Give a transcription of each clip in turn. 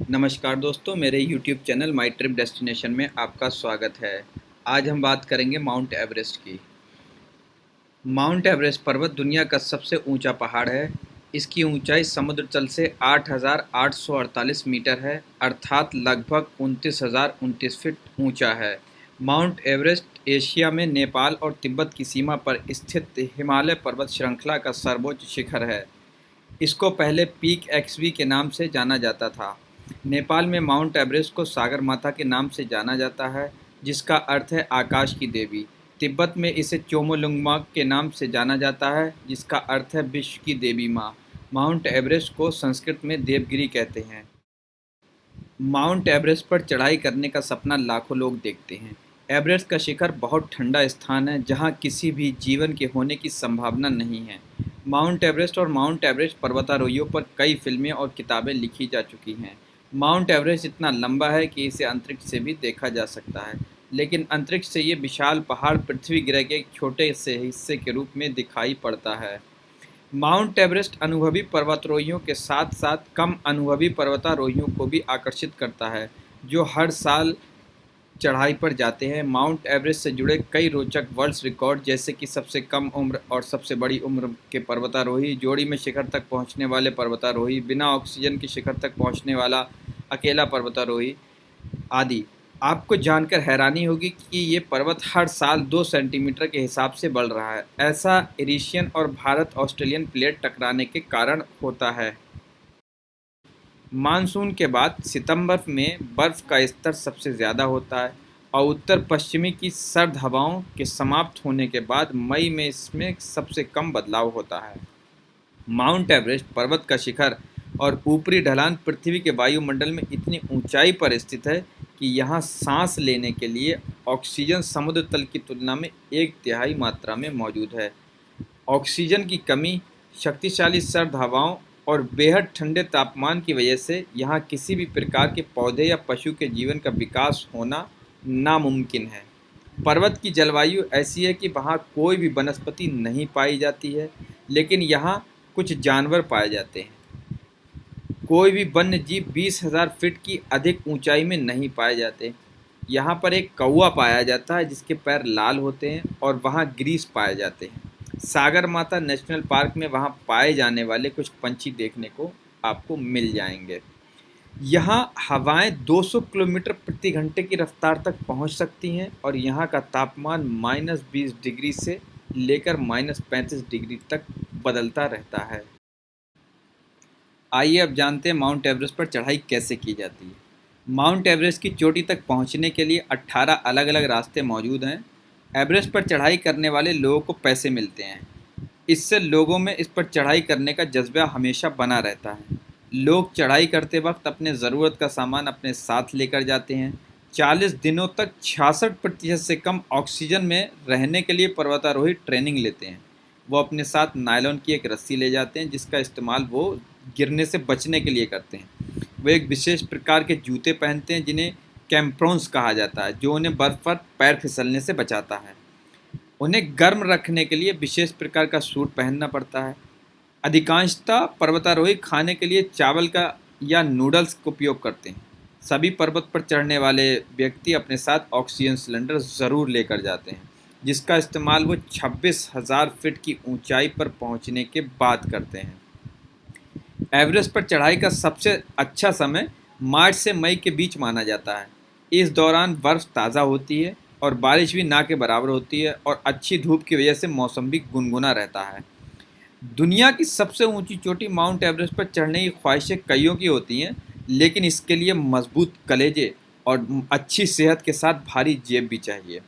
नमस्कार दोस्तों, मेरे YouTube channel my trip destination में आपका स्वागत है। आज हम बात करेंगे माउंट एवरेस्ट की। माउंट एवरेस्ट पर्वत दुनिया का सबसे ऊंचा पहाड़ है। इसकी ऊंचाई समुद्र तल से 8,848 मीटर है, अर्थात लगभग 29,029 फीट ऊंचा है। माउंट एवरेस्ट एशिया में नेपाल और तिब्बत की सीमा पर स्थित हिमालय पर्वत श्रृंखला का सर्वोच्च शिखर है। इसको पहले पीक एक्सवी के नाम से जाना जाता था। नेपाल में माउंट एवरेस्ट को सागर माता के नाम से जाना जाता है, जिसका अर्थ है आकाश की देवी। तिब्बत में इसे चोमोलुंगमा के नाम से जाना जाता है, जिसका अर्थ है विश्व की देवी माँ। माउंट एवरेस्ट को संस्कृत में देवगिरी कहते हैं। माउंट एवरेस्ट पर चढ़ाई करने का सपना लाखों लोग देखते हैं। एवरेस्ट का शिखर बहुत ठंडा स्थान है, जहाँ किसी भी जीवन के होने की संभावना नहीं है। माउंट एवरेस्ट और माउंट एवरेस्ट पर्वतारोहियों पर कई फिल्में और किताबें लिखी जा चुकी हैं। माउंट एवरेस्ट इतना लंबा है कि इसे अंतरिक्ष से भी देखा जा सकता है, लेकिन अंतरिक्ष से ये विशाल पहाड़ पृथ्वी ग्रह के एक छोटे से हिस्से के रूप में दिखाई पड़ता है। माउंट एवरेस्ट अनुभवी पर्वतारोहियों के साथ साथ कम अनुभवी पर्वतारोहियों को भी आकर्षित करता है, जो हर साल चढ़ाई पर जाते हैं। माउंट एवरेस्ट से जुड़े कई रोचक वर्ल्ड रिकॉर्ड, जैसे कि सबसे कम उम्र और सबसे बड़ी उम्र के पर्वतारोही, जोड़ी में शिखर तक पहुंचने वाले पर्वतारोही, बिना ऑक्सीजन के शिखर तक पहुंचने वाला अकेला पर्वतारोही आदि। आपको जानकर हैरानी होगी कि ये पर्वत हर साल 2 सेंटीमीटर के हिसाब से बढ़ रहा है। ऐसा एशियन और भारत ऑस्ट्रेलियन प्लेट टकराने के कारण होता है। मानसून के बाद सितंबर में बर्फ़ का स्तर सबसे ज़्यादा होता है और उत्तर पश्चिमी की सर्द हवाओं के समाप्त होने के बाद मई में इसमें सबसे कम बदलाव होता है। माउंट एवरेस्ट पर्वत का शिखर और ऊपरी ढलान पृथ्वी के वायुमंडल में इतनी ऊंचाई पर स्थित है कि यहाँ सांस लेने के लिए ऑक्सीजन समुद्र तल की तुलना में 1/3 मात्रा में मौजूद है। ऑक्सीजन की कमी, शक्तिशाली सर्द हवाओं और बेहद ठंडे तापमान की वजह से यहाँ किसी भी प्रकार के पौधे या पशु के जीवन का विकास होना नामुमकिन है। पर्वत की जलवायु ऐसी है कि वहाँ कोई भी वनस्पति नहीं पाई जाती है, लेकिन यहाँ कुछ जानवर पाए जाते हैं। कोई भी वन्य जीव 20,000 फीट की अधिक ऊंचाई में नहीं पाए जाते। यहाँ पर एक कौवा पाया जाता है जिसके पैर लाल होते हैं और वहाँ ग्रीस पाए जाते हैं। सागर माता नेशनल पार्क में वहाँ पाए जाने वाले कुछ पंछी देखने को आपको मिल जाएंगे। यहाँ हवाएं 200 किलोमीटर प्रति घंटे की रफ्तार तक पहुँच सकती हैं और यहाँ का तापमान -20 डिग्री से लेकर -35 डिग्री तक बदलता रहता है। आइए अब जानते हैं माउंट एवरेस्ट पर चढ़ाई कैसे की जाती है। माउंट एवरेस्ट की चोटी तक पहुंचने के लिए 18 अलग अलग रास्ते मौजूद हैं। एवरेस्ट पर चढ़ाई करने वाले लोगों को पैसे मिलते हैं। इससे लोगों में इस पर चढ़ाई करने का जज्बा हमेशा बना रहता है। लोग चढ़ाई करते वक्त अपने ज़रूरत का सामान अपने साथ लेकर जाते हैं। 40 दिनों तक 66% से कम ऑक्सीजन में रहने के लिए पर्वतारोही ट्रेनिंग लेते हैं। वो अपने साथ नायलॉन की एक रस्सी ले जाते हैं, जिसका इस्तेमाल वो गिरने से बचने के लिए करते हैं। वो एक विशेष प्रकार के जूते पहनते हैं जिन्हें कैम्प्रोन्स कहा जाता है, जो उन्हें बर्फ़ पर पैर फिसलने से बचाता है। उन्हें गर्म रखने के लिए विशेष प्रकार का सूट पहनना पड़ता है। अधिकांशतः पर्वतारोही खाने के लिए चावल का या नूडल्स का उपयोग करते हैं। सभी पर्वत पर चढ़ने वाले व्यक्ति अपने साथ ऑक्सीजन सिलेंडर ज़रूर लेकर जाते हैं, जिसका इस्तेमाल वो 26,000 फीट की ऊंचाई पर पहुंचने के बाद करते हैं। एवरेस्ट पर चढ़ाई का सबसे अच्छा समय मार्च से मई के बीच माना जाता है। इस दौरान बर्फ़ ताज़ा होती है और बारिश भी ना के बराबर होती है और अच्छी धूप की वजह से मौसम भी गुनगुना रहता है। दुनिया की सबसे ऊंची चोटी माउंट एवरेस्ट पर चढ़ने की ख्वाहिशें कईयों की होती हैं, लेकिन इसके लिए मजबूत कलेजे और अच्छी सेहत के साथ भारी जेब भी चाहिए।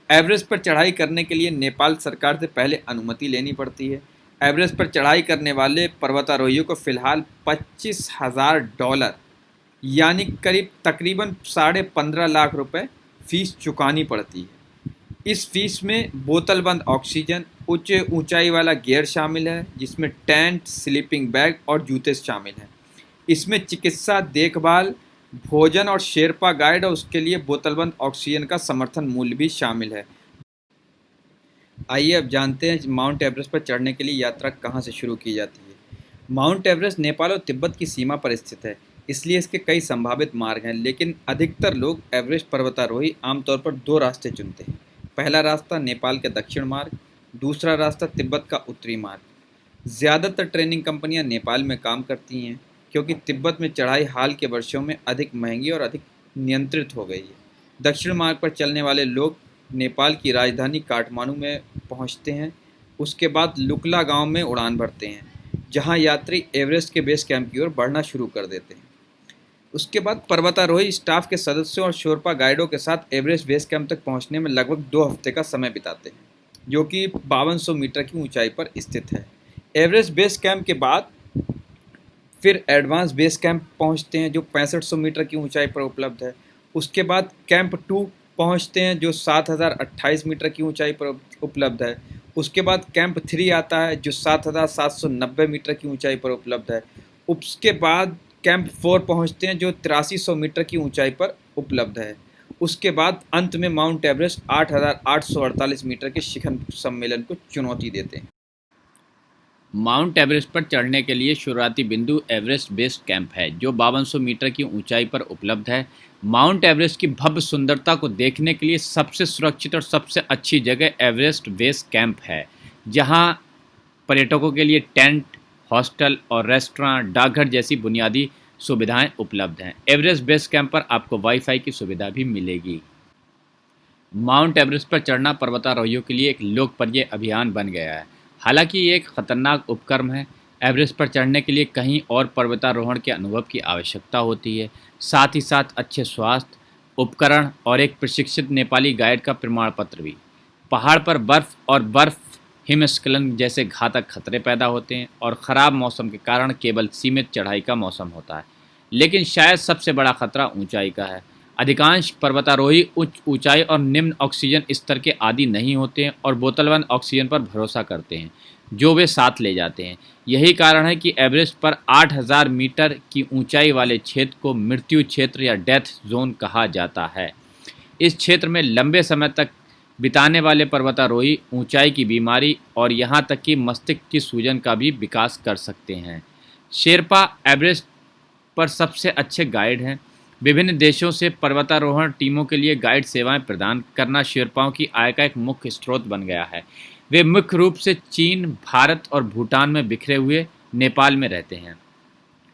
एवरेस्ट पर चढ़ाई करने के लिए नेपाल सरकार से पहले अनुमति लेनी पड़ती है। एवरेस्ट पर चढ़ाई करने वाले पर्वतारोहियों को फ़िलहाल $25,000 यानी करीब तकरीबन 15.5 लाख रुपए फ़ीस चुकानी पड़ती है। इस फीस में बोतलबंद ऑक्सीजन, उच्च ऊंचाई वाला गियर शामिल है, जिसमें टेंट, स्लीपिंग बैग और जूते शामिल हैं। इसमें चिकित्सा देखभाल, भोजन और शेरपा गाइड और उसके लिए बोतलबंद ऑक्सीजन का समर्थन मूल्य भी शामिल है। आइए अब जानते हैं माउंट एवरेस्ट पर चढ़ने के लिए यात्रा कहाँ से शुरू की जाती है। माउंट एवरेस्ट नेपाल और तिब्बत की सीमा पर स्थित है। इसलिए इसके कई संभावित मार्ग हैं, लेकिन अधिकतर लोग एवरेस्ट पर्वतारोही आमतौर पर दो रास्ते चुनते हैं। पहला रास्ता नेपाल के दक्षिण मार्ग, दूसरा रास्ता तिब्बत का उत्तरी मार्ग। ज़्यादातर ट्रेनिंग कंपनियां नेपाल में काम करती हैं, क्योंकि तिब्बत में चढ़ाई हाल के वर्षों में अधिक महंगी और अधिक नियंत्रित हो गई है। दक्षिण मार्ग पर चलने वाले लोग नेपाल की राजधानी काठमांडू में पहुंचते हैं। उसके बाद लुकला गांव में उड़ान भरते हैं, जहां यात्री एवरेस्ट के बेस कैंप की ओर बढ़ना शुरू कर देते हैं। उसके बाद पर्वतारोही स्टाफ के सदस्यों और शोरपा गाइडों के साथ एवरेस्ट बेस कैंप तक पहुंचने में लगभग 2 हफ्ते का समय बिताते हैं, जो कि 5200 मीटर की ऊंचाई पर स्थित है। एवरेस्ट बेस कैंप के बाद फिर एडवांस बेस कैंप पहुंचते हैं, जो 6500 मीटर की ऊंचाई पर उपलब्ध है। उसके बाद कैंप 2 पहुंचते हैं, जो 7028 मीटर की ऊंचाई पर उपलब्ध है। उसके बाद कैंप 3 आता है, जो 7790 मीटर की ऊंचाई पर उपलब्ध है। उसके बाद कैंप 4 पहुंचते हैं, जो 8300 मीटर की ऊंचाई पर उपलब्ध है। उसके बाद अंत में माउंट एवरेस्ट 8848 मीटर के शिखर सम्मेलन को चुनौती देते हैं। माउंट एवरेस्ट पर चढ़ने के लिए शुरुआती बिंदु एवरेस्ट बेस कैंप है, जो 5200 मीटर की ऊंचाई पर उपलब्ध है। माउंट एवरेस्ट की भव्य सुंदरता को देखने के लिए सबसे सुरक्षित और सबसे अच्छी जगह एवरेस्ट बेस कैंप है, जहां पर्यटकों के लिए टेंट, हॉस्टल और रेस्टोरेंट, डाकघर जैसी बुनियादी सुविधाएं उपलब्ध हैं। एवरेस्ट बेस कैंप पर आपको वाईफाई की सुविधा भी मिलेगी। माउंट एवरेस्ट पर चढ़ना पर्वतारोहियों के लिए एक लोकप्रिय अभियान बन गया है। हालांकि ये एक खतरनाक उपक्रम है। एवरेस्ट पर चढ़ने के लिए कहीं और पर्वतारोहण के अनुभव की आवश्यकता होती है, साथ ही साथ अच्छे स्वास्थ्य उपकरण और एक प्रशिक्षित नेपाली गाइड का प्रमाण पत्र भी। पहाड़ पर बर्फ हिमस्खलन जैसे घातक खतरे पैदा होते हैं और ख़राब मौसम के कारण केवल सीमित चढ़ाई का मौसम होता है। लेकिन शायद सबसे बड़ा खतरा ऊंचाई का है। अधिकांश पर्वतारोही उच्च ऊंचाई और निम्न ऑक्सीजन स्तर के आदी नहीं होते हैं और बोतलबंद ऑक्सीजन पर भरोसा करते हैं, जो वे साथ ले जाते हैं। यही कारण है कि एवरेस्ट पर 8000 मीटर की ऊंचाई वाले क्षेत्र को मृत्यु क्षेत्र या डेथ जोन कहा जाता है। इस क्षेत्र में लंबे समय तक बिताने वाले पर्वतारोही ऊंचाई की बीमारी और यहाँ तक कि मस्तिष्क की सूजन का भी विकास कर सकते हैं। शेरपा एवरेस्ट पर सबसे अच्छे गाइड हैं। विभिन्न देशों से पर्वतारोहण टीमों के लिए गाइड सेवाएं प्रदान करना शेरपाओं की आय का एक मुख्य स्रोत बन गया है। वे मुख्य रूप से चीन, भारत और भूटान में बिखरे हुए नेपाल में रहते हैं।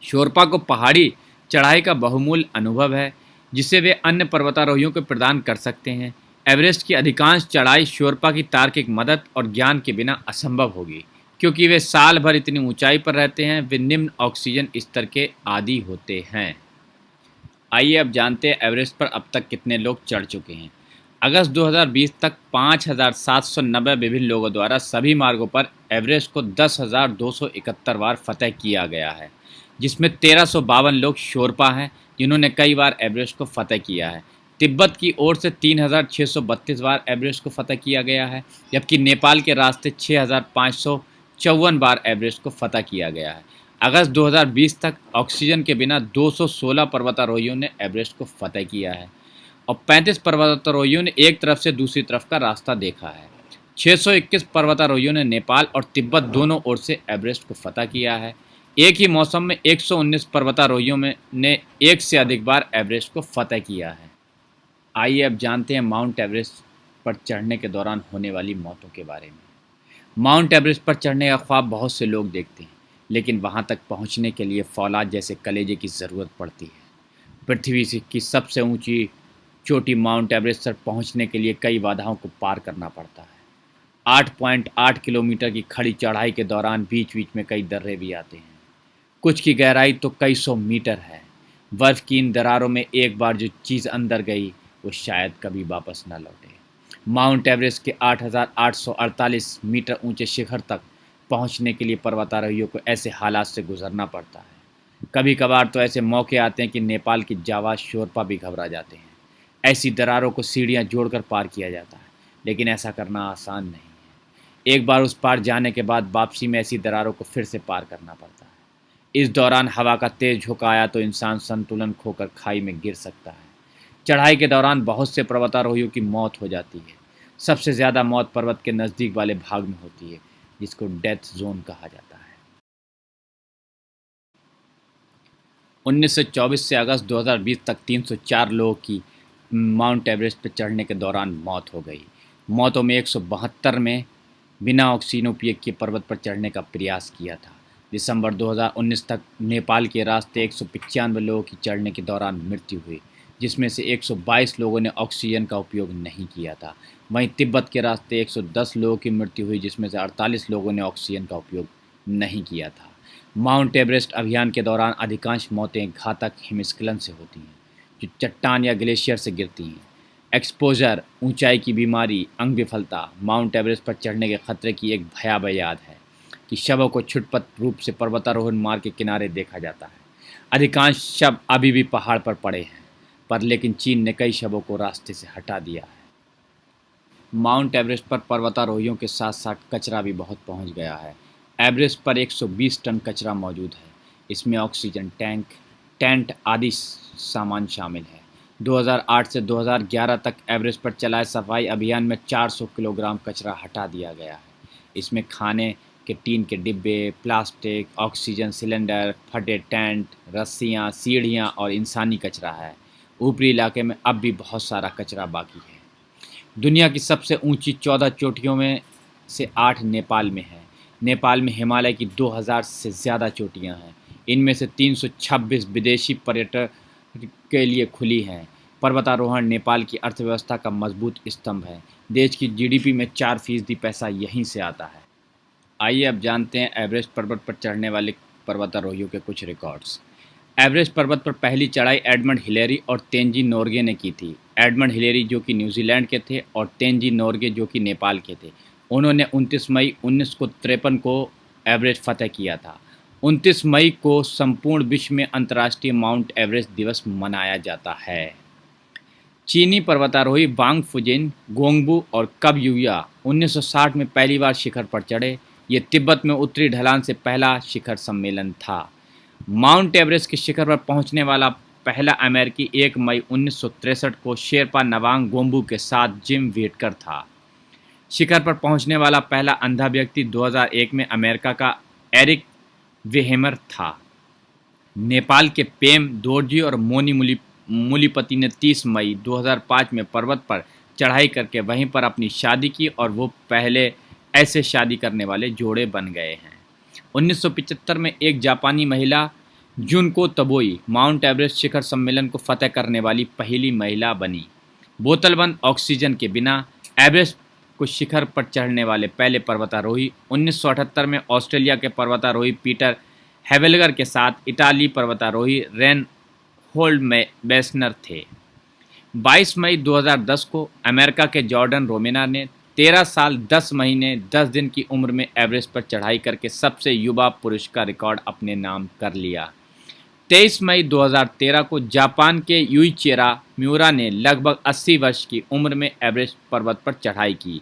शेरपा को पहाड़ी चढ़ाई का बहुमूल्य अनुभव है, जिसे वे अन्य पर्वतारोहियों को प्रदान कर सकते हैं। एवरेस्ट की अधिकांश चढ़ाई शेरपा की तार्किक मदद और ज्ञान के बिना असंभव होगी, क्योंकि वे साल भर इतनी ऊंचाई पर रहते हैं। वे निम्न ऑक्सीजन स्तर के आदी होते हैं। आइए अब जानते हैं एवरेस्ट पर अब तक कितने लोग चढ़ चुके हैं। अगस्त 2020 तक 5790 विभिन्न लोगों द्वारा सभी मार्गों पर एवरेस्ट को 10,271 बार फतह किया गया है, जिसमें 1352 लोग शेरपा हैं, जिन्होंने कई बार एवरेस्ट को फतह किया है। तिब्बत की ओर से 3632 बार एवरेस्ट को फतह किया गया है, जबकि नेपाल के रास्ते 6554 बार एवरेस्ट को फतह किया गया है। अगस्त 2020 तक ऑक्सीजन के बिना 216 पर्वतारोहियों ने एवरेस्ट को फतह किया है और 35 पर्वतारोहियों ने एक तरफ से दूसरी तरफ का रास्ता देखा है। 621 पर्वतारोहियों ने नेपाल और तिब्बत दोनों ओर से एवरेस्ट को फतह किया है। एक ही मौसम में 119 पर्वतारोहियों ने एक से अधिक बार एवरेस्ट को फतह किया है। आइए अब जानते हैं माउंट एवरेस्ट पर चढ़ने के दौरान होने वाली मौतों के बारे में। माउंट एवरेस्ट पर चढ़ने का ख्वाब बहुत से लोग देखते हैं, लेकिन वहाँ तक पहुँचने के लिए फौलाद जैसे कलेजे की ज़रूरत पड़ती है। पृथ्वी की सबसे ऊंची चोटी माउंट एवरेस्ट तक पहुँचने के लिए कई बाधाओं को पार करना पड़ता है। 8.8 किलोमीटर की खड़ी चढ़ाई के दौरान बीच बीच में कई दर्रे भी आते हैं। कुछ की गहराई तो कई सौ मीटर है। बर्फ़ की इन दरारों में एक बार जो चीज़ अंदर गई, वो शायद कभी वापस न लौटे। माउंट एवरेस्ट के 8,848 मीटर ऊंचे शिखर तक पहुंचने के लिए पर्वतारोहियों को ऐसे हालात से गुजरना पड़ता है। कभी कभार तो ऐसे मौके आते हैं कि नेपाल के जाबाज शेरपा भी घबरा जाते हैं। ऐसी दरारों को सीढ़ियां जोड़कर पार किया जाता है, लेकिन ऐसा करना आसान नहीं है। एक बार उस पार जाने के बाद वापसी में ऐसी दरारों को फिर से पार करना पड़ता है। इस दौरान हवा का तेज झोंका आया तो इंसान संतुलन खोकर खाई में गिर सकता है। चढ़ाई के दौरान बहुत से पर्वतारोहियों की मौत हो जाती है। सबसे ज़्यादा मौत पर्वत के नज़दीक वाले भाग में होती है, जिसको डेथ जोन कहा जाता है। 1924 से अगस्त 2020 तक 304 लोगों की माउंट एवरेस्ट पर चढ़ने के दौरान मौत हो गई। मौतों में 172 में बिना ऑक्सीजन उपयोग किए पर्वत पर चढ़ने का प्रयास किया था। दिसंबर 2019 तक नेपाल के रास्ते 195 लोगों की चढ़ने के दौरान मृत्यु हुई, जिसमें से 122 लोगों ने ऑक्सीजन का उपयोग नहीं किया था। वहीं तिब्बत के रास्ते 110 लोगों की मृत्यु हुई, जिसमें से 48 लोगों ने ऑक्सीजन का उपयोग नहीं किया था। माउंट एवरेस्ट अभियान के दौरान अधिकांश मौतें घातक हिमस्खलन से होती हैं, जो चट्टान या ग्लेशियर से गिरती हैं। एक्सपोजर, ऊंचाई की बीमारी, अंग विफलता माउंट एवरेस्ट पर चढ़ने के खतरे की एक भयावह याद है कि शवों को छुटपट रूप से पर्वतारोहण मार्ग के किनारे देखा जाता है। अधिकांश शव अभी भी पहाड़ पर पड़े हैं, पर लेकिन चीन ने कई शवों को रास्ते से हटा दिया है। माउंट एवरेस्ट पर पर्वतारोहियों के साथ साथ कचरा भी बहुत पहुंच गया है। एवरेस्ट पर 120 टन कचरा मौजूद है। इसमें ऑक्सीजन टैंक, टेंट आदि सामान शामिल है। 2008 से 2011 तक एवरेस्ट पर चलाए सफाई अभियान में 400 किलोग्राम कचरा हटा दिया गया है। इसमें खाने के टीन के डिब्बे, प्लास्टिक, ऑक्सीजन सिलेंडर, फटे टेंट, रस्सियाँ, सीढ़ियाँ और इंसानी कचरा है। ऊपरी इलाके में अब भी बहुत सारा कचरा बाकी है। दुनिया की सबसे ऊंची 14 चोटियों में से 8 नेपाल में है। नेपाल में हिमालय की 2000 से ज़्यादा चोटियां हैं। इनमें से 326 विदेशी पर्यटक के लिए खुली हैं। पर्वतारोहण नेपाल की अर्थव्यवस्था का मजबूत स्तंभ है। देश की जीडीपी में 4% पैसा यहीं से आता है। आइए अब जानते हैं एवरेस्ट पर्वत पर चढ़ने वाले पर्वतारोहियों के कुछ रिकॉर्ड्स। एवरेस्ट पर्वत पर पहली चढ़ाई एडमंड हिलेरी और तेनजिंग नोर्गे ने की थी। एडमंड हिलेरी जो कि न्यूजीलैंड के थे और तेनजिंग नोर्गे जो कि नेपाल के थे। उन्होंने 29 मई 1953 को एवरेस्ट फतह किया था। 29 मई को संपूर्ण विश्व में अंतर्राष्ट्रीय माउंट एवरेस्ट दिवस मनाया जाता है। चीनी पर्वतारोही वांग फुजिन, गोंगबू और कब युया 1960 में पहली बार शिखर पर चढ़े। ये तिब्बत में उत्तरी ढलान से पहला शिखर सम्मेलन था। माउंट एवरेस्ट के शिखर पर पहुंचने वाला पहला अमेरिकी 1 मई 1963 को शेरपा नवांग गोम्बू के साथ जिम व्हिटेकर था। शिखर पर पहुंचने वाला पहला अंधा व्यक्ति 2001 में अमेरिका का एरिक वेहेमर था। नेपाल के पेम दोर्जी और मोनी मूलीपति ने 30 मई 2005 में पर्वत पर चढ़ाई करके वहीं पर अपनी शादी की और वो पहले ऐसे शादी करने वाले जोड़े बन गए हैं। 1975 में एक जापानी महिला जुनको तबोई माउंट एवरेस्ट शिखर सम्मेलन को फतह करने वाली पहली महिला बनी। बोतलबंद ऑक्सीजन के बिना एवरेस्ट को शिखर पर चढ़ने वाले पहले पर्वतारोही 1978 में ऑस्ट्रेलिया के पर्वतारोही पीटर हेवेलगर के साथ इटाली पर्वतारोही रेन होल्डबेस्नर थे। 22 मई 2010 को अमेरिका के जॉर्डन रोमेना ने 13 साल 10 महीने 10 दिन की उम्र में एवरेस्ट पर चढ़ाई करके सबसे युवा पुरुष का रिकॉर्ड अपने नाम कर लिया। 23 मई 2013 को जापान के युइचिरा म्यूरा ने लगभग 80 वर्ष की उम्र में एवरेस्ट पर्वत पर चढ़ाई की।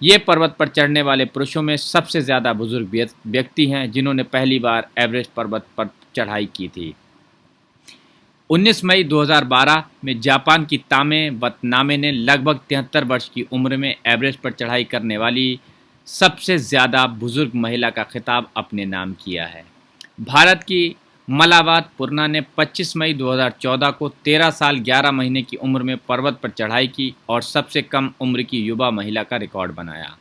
ये पर्वत पर चढ़ने वाले पुरुषों में सबसे ज़्यादा बुजुर्ग व्यक्ति हैं जिन्होंने पहली बार एवरेस्ट पर्वत पर चढ़ाई की थी। 19 मई 2012 में जापान की तामे वतनामे ने लगभग 73 वर्ष की उम्र में एवरेस्ट पर चढ़ाई करने वाली सबसे ज़्यादा बुजुर्ग महिला का खिताब अपने नाम किया है। भारत की मलावत पुर्ना ने 25 मई 2014 को 13 साल 11 महीने की उम्र में पर्वत पर चढ़ाई की और सबसे कम उम्र की युवा महिला का रिकॉर्ड बनाया।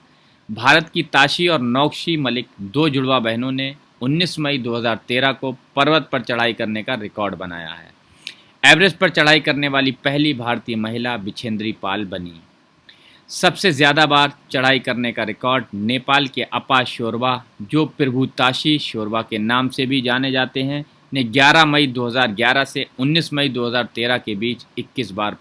भारत की ताशी और नौक्शी मलिक, दो जुड़वा बहनों ने 19 मई 2013 को पर्वत पर चढ़ाई करने का रिकॉर्ड बनाया है। एवरेस्ट पर चढ़ाई करने वाली पहली भारतीय महिला बिछेंद्री पाल बनी। सबसे ज़्यादा बार चढ़ाई करने का रिकॉर्ड नेपाल के अपा शोरवा, जो प्रभुताशी शोरवा के नाम से भी जाने जाते हैं, ने 11 मई 2011 से 19 मई 2013 के बीच 21 बार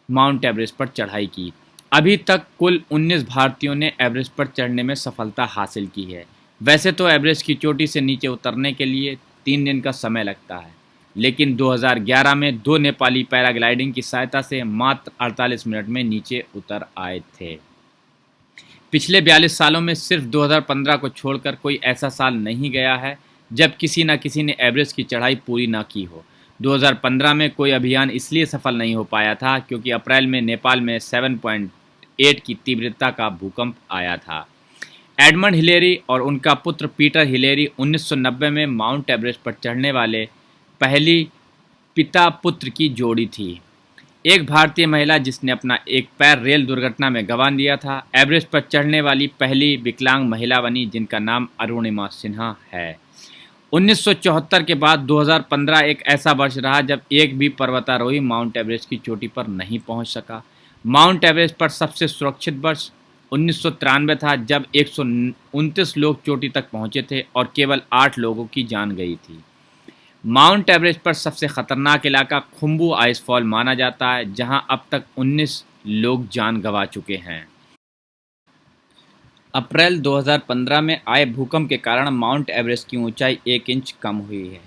माउंट एवरेस्ट पर चढ़ाई की। अभी तक कुल 19 भारतीयों ने एवरेस्ट पर चढ़ने में सफलता हासिल की है। वैसे तो एवरेस्ट की चोटी से नीचे उतरने के लिए 3 दिन का समय लगता है, लेकिन 2011 में 2 नेपाली पैराग्लाइडिंग की सहायता से मात्र 48 मिनट में नीचे उतर आए थे। पिछले 42 सालों में सिर्फ 2015 को छोड़कर कोई ऐसा साल नहीं गया है जब किसी न किसी ने एवरेस्ट की चढ़ाई पूरी ना की हो। 2015 में कोई अभियान इसलिए सफल नहीं हो पाया था क्योंकि अप्रैल में नेपाल में 7.8 की तीव्रता का भूकंप आया था। एडमंड हिलेरी और उनका पुत्र पीटर हिलेरी 1990 में माउंट एवरेस्ट पर चढ़ने वाले पहली पिता पुत्र की जोड़ी थी। एक भारतीय महिला जिसने अपना एक पैर रेल दुर्घटना में गंवा दिया था, एवरेस्ट पर चढ़ने वाली पहली विकलांग महिला बनी, जिनका नाम अरुणिमा सिन्हा है। 1974 के बाद 2015 एक ऐसा वर्ष रहा जब एक भी पर्वतारोही माउंट एवरेस्ट की चोटी पर नहीं पहुंच सका। माउंट एवरेस्ट पर सबसे सुरक्षित वर्ष 1993 था, जब 129 लोग चोटी तक पहुंचे थे और केवल 8 लोगों की जान गई थी। माउंट एवरेस्ट पर सबसे खतरनाक इलाका खुम्बू आइसफॉल माना जाता है, जहां अब तक 19 लोग जान गंवा चुके हैं। अप्रैल 2015 में आए भूकंप के कारण माउंट एवरेस्ट की ऊंचाई 1 इंच कम हुई है।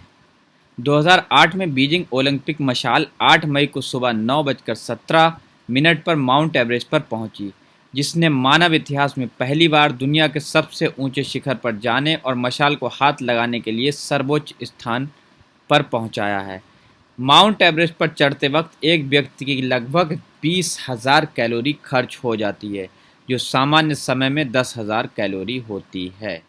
2008 में बीजिंग ओलंपिक मशाल 8 मई को सुबह 9:17 पर माउंट एवरेस्ट पर पहुंची, जिसने मानव इतिहास में पहली बार दुनिया के सबसे ऊंचे शिखर पर जाने और मशाल को हाथ लगाने के लिए सर्वोच्च स्थान पर पहुंचाया है। माउंट एवरेस्ट पर चढ़ते वक्त एक व्यक्ति की लगभग 20,000 कैलोरी खर्च हो जाती है, जो सामान्य समय में 10,000 कैलोरी होती है।